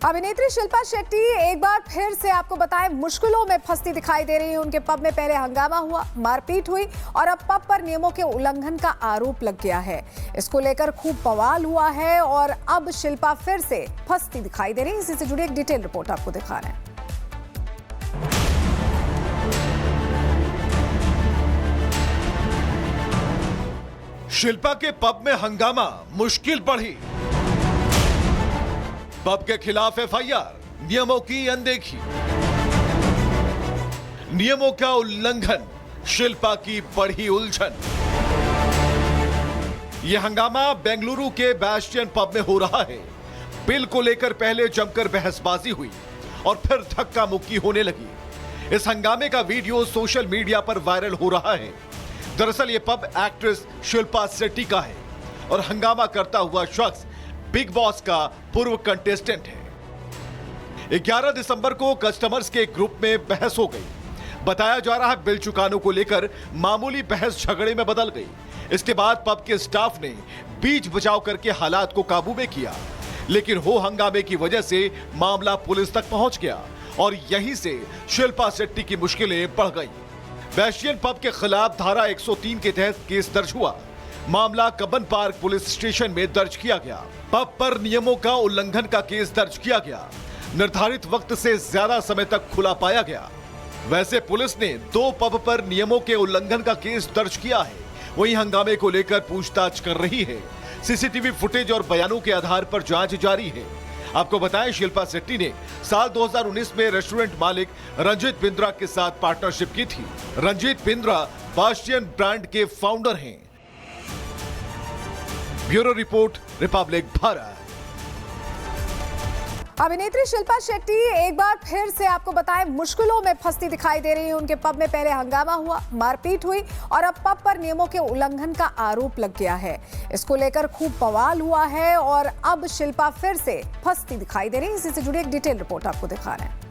अभिनेत्री शिल्पा शेट्टी एक बार फिर से आपको बताएं मुश्किलों में फंसती दिखाई दे रही है। उनके पब में पहले हंगामा हुआ, मारपीट हुई और अब पब पर नियमों के उल्लंघन का आरोप लग गया है। इसको लेकर खूब बवाल हुआ है और अब शिल्पा फिर से फंसती दिखाई दे रही है। इसी से जुड़ी एक डिटेल रिपोर्ट आपको दिखा रहे हैं। शिल्पा के पब में हंगामा, मुश्किल बढ़ी। पब के खिलाफ एफआईआर, नियमों की अनदेखी, नियमों का उल्लंघन, शिल्पा की बढ़ी उलझन। यह हंगामा बेंगलुरु के बैस्टियन पब में हो रहा है। बिल को लेकर पहले जमकर बहसबाजी हुई और फिर धक्का मुक्की होने लगी। इस हंगामे का वीडियो सोशल मीडिया पर वायरल हो रहा है। दरअसल ये पब एक्ट्रेस शिल्पा शेट्टी का है और हंगामा करता हुआ शख्स बिग बॉस का पूर्व कंटेस्टेंट है। 11 दिसंबर को कस्टमर्स के ग्रुप में बहस हो गई। बताया जा रहा है बिल चुकाने को लेकर मामूली बहस झगड़े में बदल गई। इसके बाद पब के स्टाफ ने बीच बचाव करके हालात को काबू में किया, लेकिन हो हंगामे की वजह से मामला पुलिस तक पहुंच गया और यहीं से शिल्पा शेट्टी की मुश्किलें बढ़ गईं। बैस्टियन पब के खिलाफ धारा 103 के तहत केस दर्ज हुआ। मामला कब्बन पार्क पुलिस स्टेशन में दर्ज किया गया। पब पर नियमों का उल्लंघन का केस दर्ज किया गया। निर्धारित वक्त से ज्यादा समय तक खुला पाया गया। वैसे पुलिस ने 2 पब पर नियमों के उल्लंघन का केस दर्ज किया है। वहीं हंगामे को लेकर पूछताछ कर रही है। सीसीटीवी फुटेज और बयानों के आधार पर जांच जारी है। आपको बताएं, शिल्पा शेट्टी ने साल 2019 में रेस्टोरेंट मालिक रंजीत बिंद्रा के साथ पार्टनरशिप की थी। रंजीत बिंद्रा बैस्टियन ब्रांड के फाउंडर हैं। Bureau report, Republic Bharat. अभिनेत्री शिल्पा शेट्टी एक बार फिर से आपको बताएं मुश्किलों में फंसती दिखाई दे रही है। उनके पब में पहले हंगामा हुआ, मारपीट हुई और अब पब पर नियमों के उल्लंघन का आरोप लग गया है। इसको लेकर खूब बवाल हुआ है और अब शिल्पा फिर से फंसती दिखाई दे रही है। इसी से जुड़ी एक डिटेल रिपोर्ट आपको दिखा रहे हैं।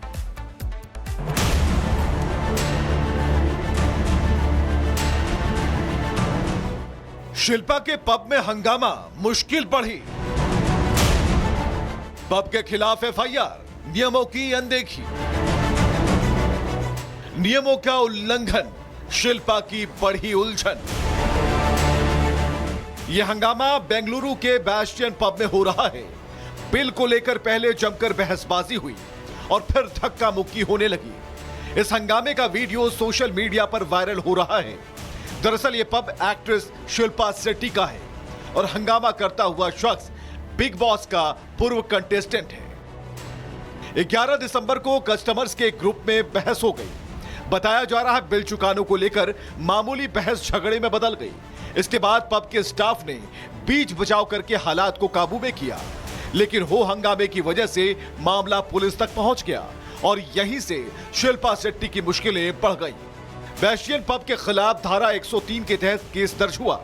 शिल्पा के पब में हंगामा, मुश्किल बढ़ी। पब के खिलाफ एफआईआर, नियमों की अनदेखी, नियमों का उल्लंघन, शिल्पा की बढ़ी उलझन। यह हंगामा बेंगलुरु के बैस्टियन पब में हो रहा है। बिल को लेकर पहले जमकर बहसबाजी हुई और फिर धक्का मुक्की होने लगी। इस हंगामे का वीडियो सोशल मीडिया पर वायरल हो रहा है। दरअसल ये पब एक्ट्रेस शिल्पा शेट्टी का है और हंगामा करता हुआ शख्स बिग बॉस का पूर्व कंटेस्टेंट है। 11 दिसंबर को कस्टमर्स के ग्रुप में बहस हो गई। बताया जा रहा है बिल चुकाने को लेकर मामूली बहस झगड़े में बदल गई। इसके बाद पब के स्टाफ ने बीच बचाव करके हालात को काबू में किया, लेकिन हो हंगामे की वजह से मामला पुलिस तक पहुंच गया और यहीं से शिल्पा शेट्टी की मुश्किलें बढ़ गईं। बैस्टियन पब के खिलाफ धारा 103 के तहत केस दर्ज हुआ।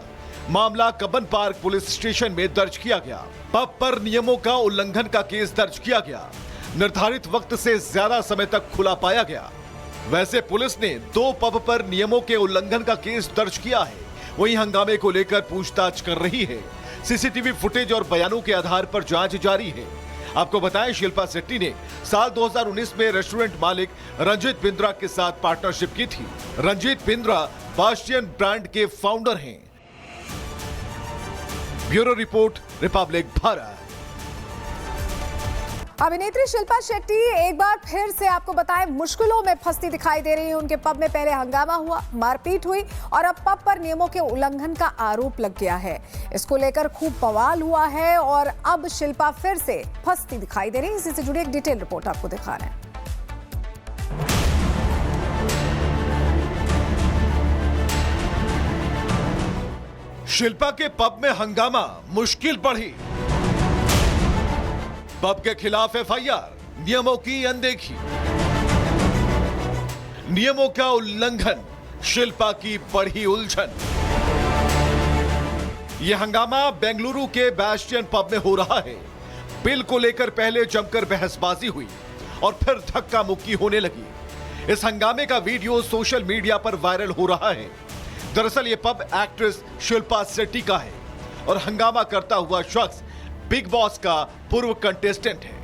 मामला कब्बन पार्क पुलिस स्टेशन में दर्ज किया गया। पब पर नियमों का उल्लंघन का केस दर्ज किया गया। निर्धारित वक्त से ज्यादा समय तक खुला पाया गया। वैसे पुलिस ने 2 पब पर नियमों के उल्लंघन का केस दर्ज किया है। वहीं हंगामे को लेकर पूछताछ कर रही है। सीसीटीवी फुटेज और बयानों के आधार पर जांच जारी है। आपको बताएं, शिल्पा शेट्टी ने साल 2019 में रेस्टोरेंट मालिक रंजीत बिंद्रा के साथ पार्टनरशिप की थी। रंजीत बिंद्रा बैस्टियन ब्रांड के फाउंडर हैं। Bureau report, Republic Bharat. अभिनेत्री शिल्पा शेट्टी एक बार फिर से आपको बताएं मुश्किलों में फंसती दिखाई दे रही है। उनके पब में पहले हंगामा हुआ, मारपीट हुई और अब पब पर नियमों के उल्लंघन का आरोप लग गया है। इसको लेकर खूब बवाल हुआ है और अब शिल्पा फिर से फंसती दिखाई दे रही है। इसी से जुड़ी एक डिटेल रिपोर्ट आपको दिखा रहे हैं। शिल्पा के पब में हंगामा, मुश्किल बढ़ी। पब के खिलाफ एफआईआर, नियमों की अनदेखी, नियमों का उल्लंघन, शिल्पा की बढ़ी उलझन। यह हंगामा बेंगलुरु के बैस्टियन पब में हो रहा है। बिल को लेकर पहले जमकर बहसबाजी हुई और फिर धक्का मुक्की होने लगी। इस हंगामे का वीडियो सोशल मीडिया पर वायरल हो रहा है। दरअसल ये पब एक्ट्रेस शिल्पा शेट्टी का है और हंगामा करता हुआ शख्स बिग बॉस का पूर्व कंटेस्टेंट है।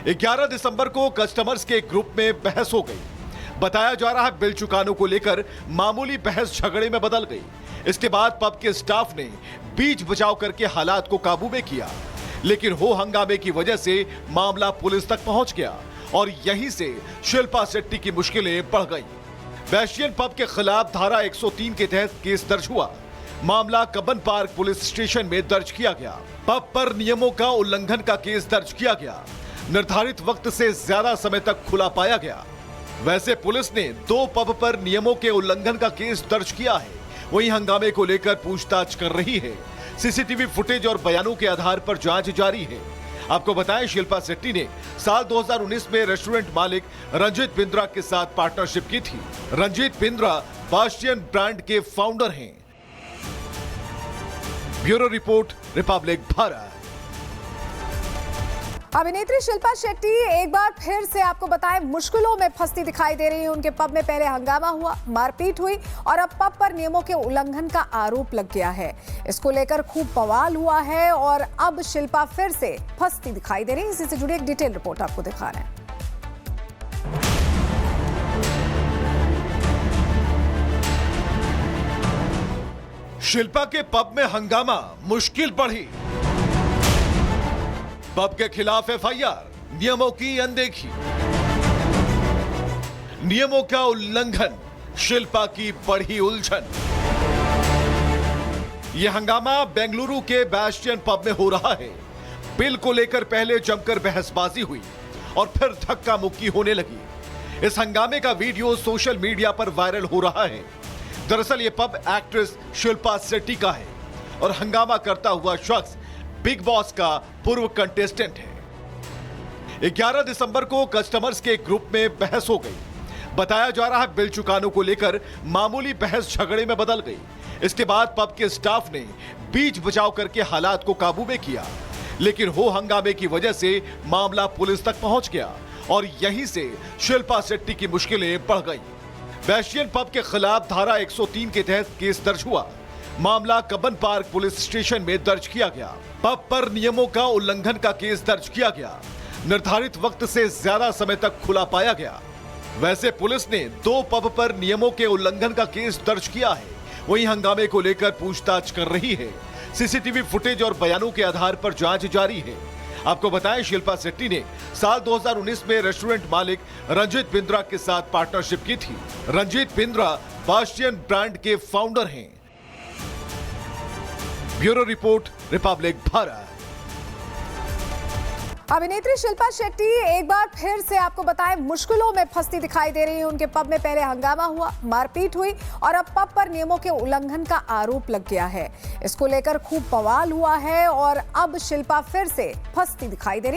11 दिसंबर को कस्टमर्स के एक ग्रुप में बहस हो गई। बताया जा रहा है बिल चुकाने को लेकर मामूली बहस झगड़े में बदल गई। इसके बाद पब के स्टाफ ने बीच बचाव करके हालात को काबू में किया, लेकिन हो हंगामे की वजह से मामला पुलिस तक पहुंच गया और यहीं से शिल्पा शेट्टी की मुश्किलें बढ़ गईं। बैस्टियन पब के खिलाफ धारा 103 के तहत केस दर्ज हुआ। मामला कब्बन पार्क पुलिस स्टेशन में दर्ज किया गया। पब पर नियमों का उल्लंघन का केस दर्ज किया गया। निर्धारित वक्त से ज्यादा समय तक खुला पाया गया। वैसे पुलिस ने 2 पब पर नियमों के उल्लंघन का केस दर्ज किया है, वहीं हंगामे को लेकर पूछताछ कर रही है। सीसीटीवी फुटेज और बयानों के आधार पर जांच जारी है। आपको बताएं, शिल्पा शेट्टी ने साल 2019 में रेस्टोरेंट मालिक रंजीत बिंद्रा के साथ पार्टनरशिप की थी। रंजीत बिंद्रा बैस्टियन ब्रांड के फाउंडर हैं। Bureau report, Republic Bharat. अभिनेत्री शिल्पा शेट्टी एक बार फिर से आपको बताएं मुश्किलों में फंसती दिखाई दे रही है। उनके पब में पहले हंगामा हुआ, मारपीट हुई और अब पब पर नियमों के उल्लंघन का आरोप लग गया है। इसको लेकर खूब बवाल हुआ है और अब शिल्पा फिर से फंसती दिखाई दे रही है। इसी से जुड़ी एक डिटेल रिपोर्ट आपको दिखा रहे हैं। शिल्पा के पब में हंगामा, मुश्किल बढ़ी। पब के खिलाफ एफआईआर, नियमों की अनदेखी, नियमों का उल्लंघन, शिल्पा की बढ़ी उलझन। यह हंगामा बेंगलुरु के बैस्टियन पब में हो रहा है। बिल को लेकर पहले जमकर बहसबाजी हुई और फिर धक्का मुक्की होने लगी। इस हंगामे का वीडियो सोशल मीडिया पर वायरल हो रहा है। दरअसल यह पब एक्ट्रेस शिल्पा शेट्टी का है और हंगामा करता हुआ शख्स बिग बॉस का पूर्व कंटेस्टेंट है। 11 दिसंबर को कस्टमर्स के एक ग्रुप में बहस हो गई। बताया जा रहा है बिल चुकाने को लेकर मामूली बहस झगड़े में बदल गई। इसके बाद पब के स्टाफ ने बीच बचाव करके हालात को काबू में किया, लेकिन हो हंगामे की वजह से मामला पुलिस तक पहुंच गया और यहीं से शिल्पा शेट्टी की मुश्किलें बढ़ गईं। बैस्टियन पब के खिलाफ धारा 103 के तहत केस दर्ज हुआ। मामला कब्बन पार्क पुलिस स्टेशन में दर्ज किया गया। पब पर नियमों का उल्लंघन का केस दर्ज किया गया। निर्धारित वक्त से ज्यादा समय तक खुला पाया गया। वैसे पुलिस ने 2 पब पर नियमों के उल्लंघन का केस दर्ज किया है, वहीं हंगामे को लेकर पूछताछ कर रही है। सीसीटीवी फुटेज और बयानों के आधार पर जांच जारी है। आपको बताएं, शिल्पा शेट्टी ने साल 2019 में रेस्टोरेंट मालिक रंजीत बिंद्रा के साथ पार्टनरशिप की थी। रंजीत बिंद्रा बैस्टियन ब्रांड के फाउंडर हैं। Bureau report, Republic Bharat. अभिनेत्री शिल्पा शेट्टी एक बार फिर से आपको बताएं मुश्किलों में फंसती दिखाई दे रही है। उनके पब में पहले हंगामा हुआ, मारपीट हुई और अब पब पर नियमों के उल्लंघन का आरोप लग गया है। इसको लेकर खूब बवाल हुआ है और अब शिल्पा फिर से फंसती दिखाई दे रही है।